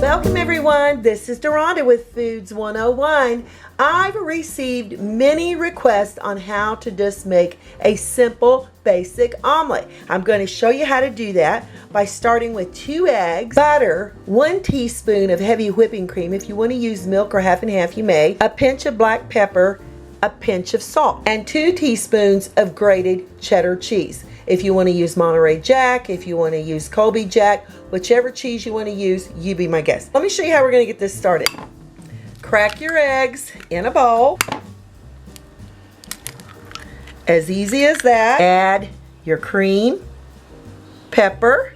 Welcome everyone, this is Deronda with Foods 101. I've received many requests on how to just make a simple basic omelet. I'm going to show you how to do that by starting with 2 eggs, butter, 1 teaspoon of heavy whipping cream. If you want to use milk or half and half you may, a pinch of black pepper, a pinch of salt, and 2 teaspoons of grated cheddar cheese. If you want to use Monterey Jack, if you want to use Colby Jack, whichever cheese you want to use, you be my guest. Let me show you how we're going to get this started. Crack your eggs in a bowl. As easy as that. Add your cream, pepper,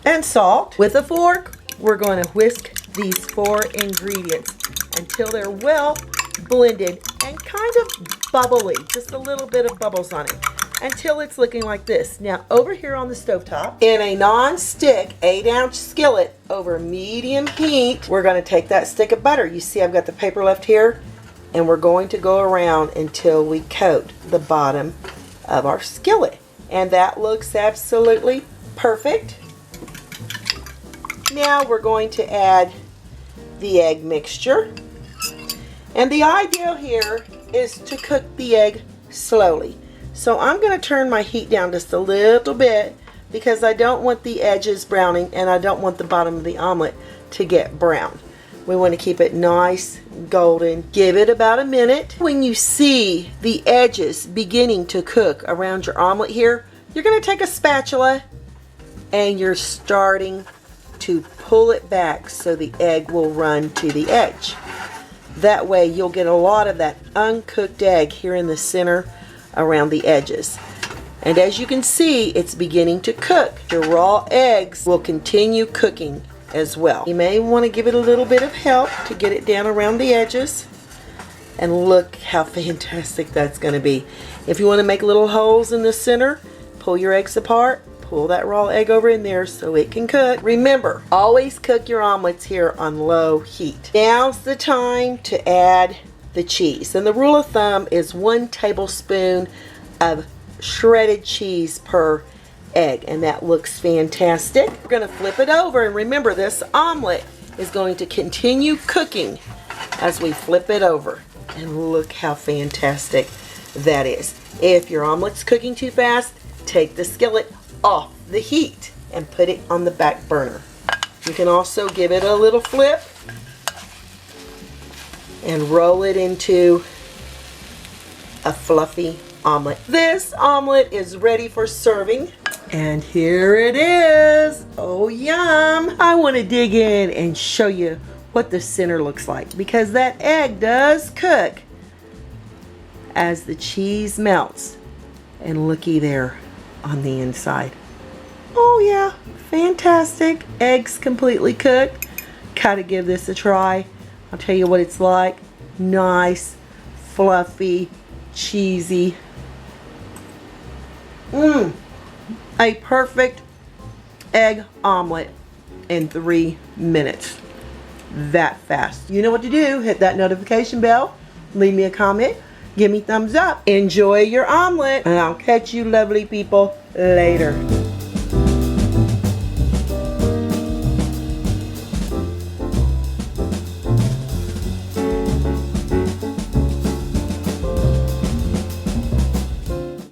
and salt. With a fork, we're going to whisk these 4 ingredients until they're well blended and kind of bubbly. Just a little bit of bubbles on it, until it's looking like this. Now over here on the stovetop, in a non-stick 8-ounce skillet over medium heat, we're going to take that stick of butter. You see I've got the paper left here, and we're going to go around until we coat the bottom of our skillet. And that looks absolutely perfect. Now we're going to add the egg mixture. And the idea here is to cook the egg slowly. So I'm going to turn my heat down just a little bit because I don't want the edges browning and I don't want the bottom of the omelet to get brown. We want to keep it nice, golden. Give it about a minute. When you see the edges beginning to cook around your omelet here, you're going to take a spatula and you're starting to pull it back so the egg will run to the edge. That way you'll get a lot of that uncooked egg here in the center around the edges. And as you can see, it's beginning to cook. Your raw eggs will continue cooking as well. You may want to give it a little bit of help to get it down around the edges. And look how fantastic that's going to be. If you want to make little holes in the center, pull your eggs apart, pull that raw egg over in there so it can cook. Remember, always cook your omelets here on low heat. Now's the time to add the cheese. And the rule of thumb is 1 tablespoon of shredded cheese per egg. And that looks fantastic. We're going to flip it over. And remember, this omelet is going to continue cooking as we flip it over. And look how fantastic that is. If your omelet's cooking too fast, take the skillet off the heat and put it on the back burner. You can also give it a little flip and roll it into a fluffy omelet. This omelet is ready for serving. And here it is. Oh, yum. I want to dig in and show you what the center looks like, because that egg does cook as the cheese melts. And looky there on the inside. Oh yeah, fantastic. Eggs completely cooked. Gotta give this a try. I'll tell you what it's like. Nice, fluffy, cheesy. A perfect egg omelet in 3 minutes. That fast. You know what to do. Hit that notification bell. Leave me a comment. Give me thumbs up. Enjoy your omelet. And I'll catch you lovely people later.